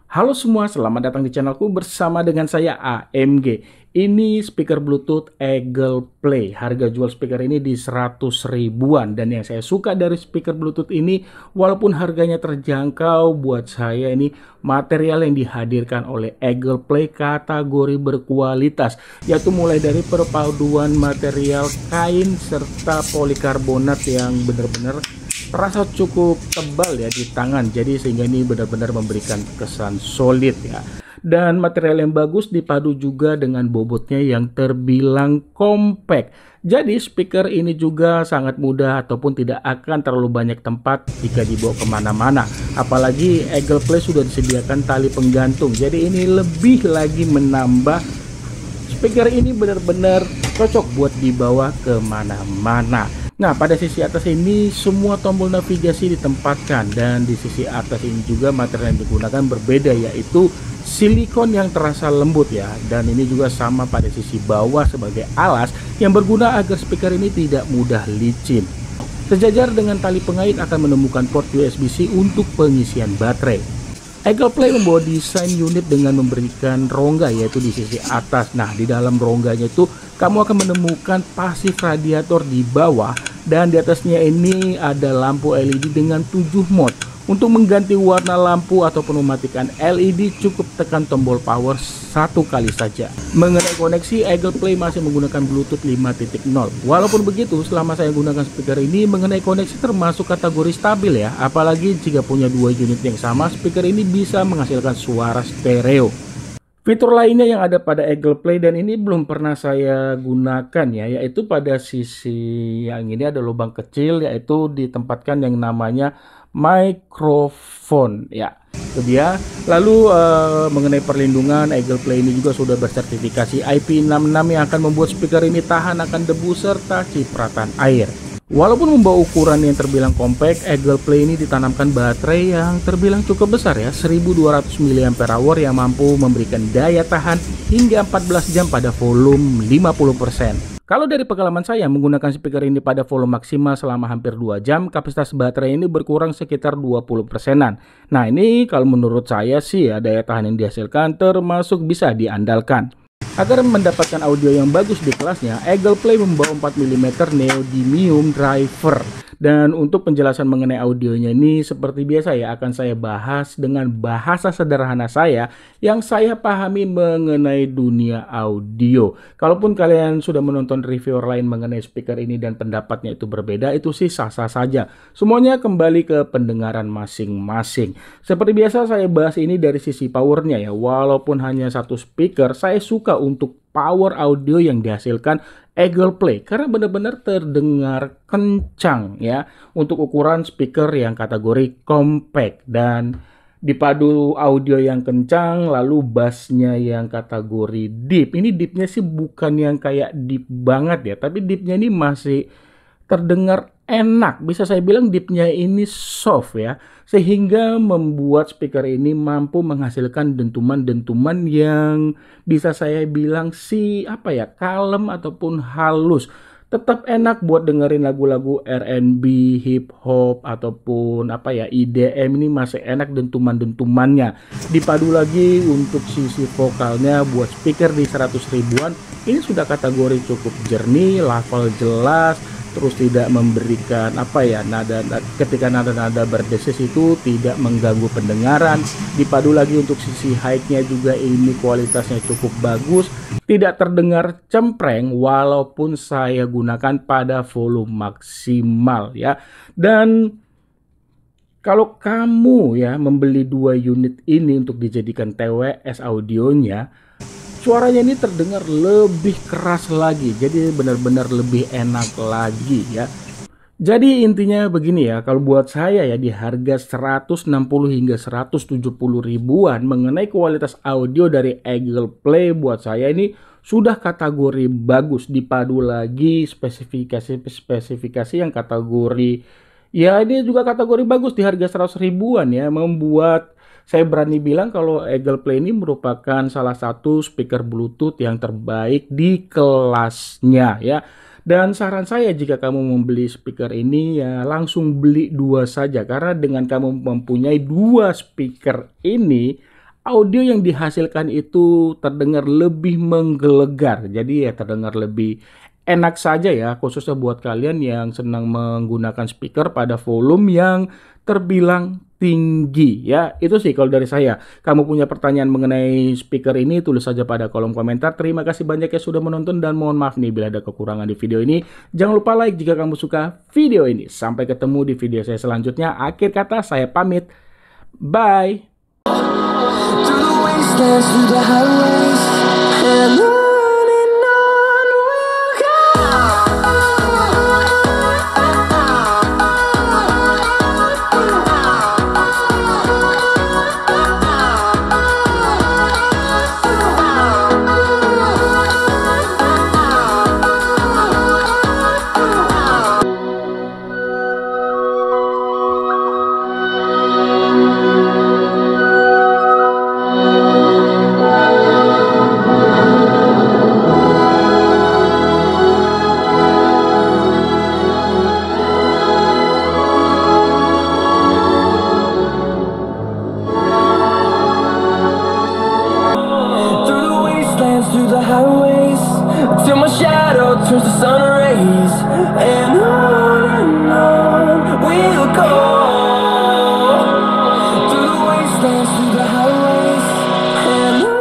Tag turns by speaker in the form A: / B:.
A: Halo semua, selamat datang di channelku bersama dengan saya AMG. Ini speaker Bluetooth Eagle Play. Harga jual speaker ini di 100 ribuan. Dan yang saya suka dari speaker Bluetooth ini, walaupun harganya terjangkau, buat saya ini material yang dihadirkan oleh Eagle Play kategori berkualitas. Yaitu mulai dari perpaduan material kain serta polikarbonat yang benar-benar terasa cukup tebal ya di tangan, jadi sehingga ini benar-benar memberikan kesan solid ya. Dan material yang bagus dipadu juga dengan bobotnya yang terbilang compact. Jadi speaker ini juga sangat mudah ataupun tidak akan terlalu banyak tempat jika dibawa kemana-mana. Apalagi Eagle Play sudah disediakan tali penggantung, jadi ini lebih lagi menambah speaker ini benar-benar cocok buat dibawa kemana-mana. Nah, pada sisi atas ini semua tombol navigasi ditempatkan, dan di sisi atas ini juga material yang digunakan berbeda, yaitu silikon yang terasa lembut ya. Dan ini juga sama pada sisi bawah sebagai alas yang berguna agar speaker ini tidak mudah licin. Sejajar dengan tali pengait akan menemukan port USB-C untuk pengisian baterai. Eagle Play membawa desain unit dengan memberikan rongga yaitu di sisi atas. Nah, di dalam rongganya itu kamu akan menemukan pasif radiator di bawah, dan di atasnya ini ada lampu LED dengan 7 mode. Untuk mengganti warna lampu ataupun mematikan LED, cukup tekan tombol power satu kali saja. Mengenai koneksi, Eagle Play masih menggunakan Bluetooth 5.0. Walaupun begitu, selama saya gunakan speaker ini, mengenai koneksi termasuk kategori stabil ya. Apalagi jika punya dua unit yang sama, speaker ini bisa menghasilkan suara stereo. Fitur lainnya yang ada pada Eagle Play dan ini belum pernah saya gunakan ya, yaitu pada sisi yang ini ada lubang kecil, yaitu ditempatkan yang namanya mikrofon ya. Itu dia. Lalu mengenai perlindungan, Eagle Play ini juga sudah bersertifikasi IP66 yang akan membuat speaker ini tahan akan debu serta cipratan air. Walaupun membawa ukuran yang terbilang compact, Eagle Play ini ditanamkan baterai yang terbilang cukup besar ya, 1200 mAh yang mampu memberikan daya tahan hingga 14 jam pada volume 50%. Kalau dari pengalaman saya menggunakan speaker ini pada volume maksimal selama hampir 2 jam, kapasitas baterai ini berkurang sekitar 20%-an. Nah, ini kalau menurut saya sih ya, daya tahan yang dihasilkan termasuk bisa diandalkan. Agar mendapatkan audio yang bagus di kelasnya, Eagle Play membawa 4 mm neodymium driver. Dan untuk penjelasan mengenai audionya ini seperti biasa ya, akan saya bahas dengan bahasa sederhana saya yang saya pahami mengenai dunia audio. Kalaupun kalian sudah menonton reviewer lain mengenai speaker ini dan pendapatnya itu berbeda, itu sih sah-sah saja. Semuanya kembali ke pendengaran masing-masing. Seperti biasa saya bahas ini dari sisi powernya ya. Walaupun hanya satu speaker, saya suka untuk power audio yang dihasilkan Eagle Play karena benar-benar terdengar kencang ya untuk ukuran speaker yang kategori compact, dan dipadu audio yang kencang lalu bassnya yang kategori deep. Ini deepnya sih bukan yang kayak deep banget ya, tapi deepnya ini masih terdengar enak. Bisa saya bilang deepnya ini soft ya, sehingga membuat speaker ini mampu menghasilkan dentuman-dentuman yang bisa saya bilang sih apa ya, kalem ataupun halus. Tetap enak buat dengerin lagu-lagu R&B, hip hop ataupun apa ya, IDM. Ini masih enak dentuman-dentumannya. Dipadu lagi untuk sisi vokalnya buat speaker di 100 ribuan, ini sudah kategori cukup jernih, level jelas, terus tidak memberikan apa ya, nada ketika nada-nada berdesis itu tidak mengganggu pendengaran. Dipadu lagi untuk sisi high-nya juga ini kualitasnya cukup bagus, tidak terdengar cempreng walaupun saya gunakan pada volume maksimal ya. Dan kalau kamu ya membeli dua unit ini untuk dijadikan TWS audionya, suaranya ini terdengar lebih keras lagi, jadi benar-benar lebih enak lagi ya. Jadi intinya begini ya, kalau buat saya ya di harga 160 hingga 170 ribuan mengenai kualitas audio dari Eagle Play, buat saya ini sudah kategori bagus. Dipadu lagi spesifikasi yang kategori ya, ini juga kategori bagus di harga 100 ribuan ya, membuat saya berani bilang kalau Eagle Play ini merupakan salah satu speaker Bluetooth yang terbaik di kelasnya ya. Dan saran saya jika kamu membeli speaker ini ya langsung beli dua saja, karena dengan kamu mempunyai dua speaker ini, audio yang dihasilkan itu terdengar lebih menggelegar. Jadi ya terdengar lebih enak saja ya, khususnya buat kalian yang senang menggunakan speaker pada volume yang terbilang tinggi ya. Itu sih kalau dari saya. Kamu punya pertanyaan mengenai speaker ini, tulis saja pada kolom komentar. Terima kasih banyak ya sudah menonton, dan mohon maaf nih bila ada kekurangan di video ini. Jangan lupa like jika kamu suka video ini. Sampai ketemu di video saya selanjutnya. Akhir kata saya pamit. Bye.
B: Through the wastelands, through the highways, and on we'll go. Through the highways, till my shadow turns to sun rays, and on we'll go. Through the wastelands, through the highways, and on.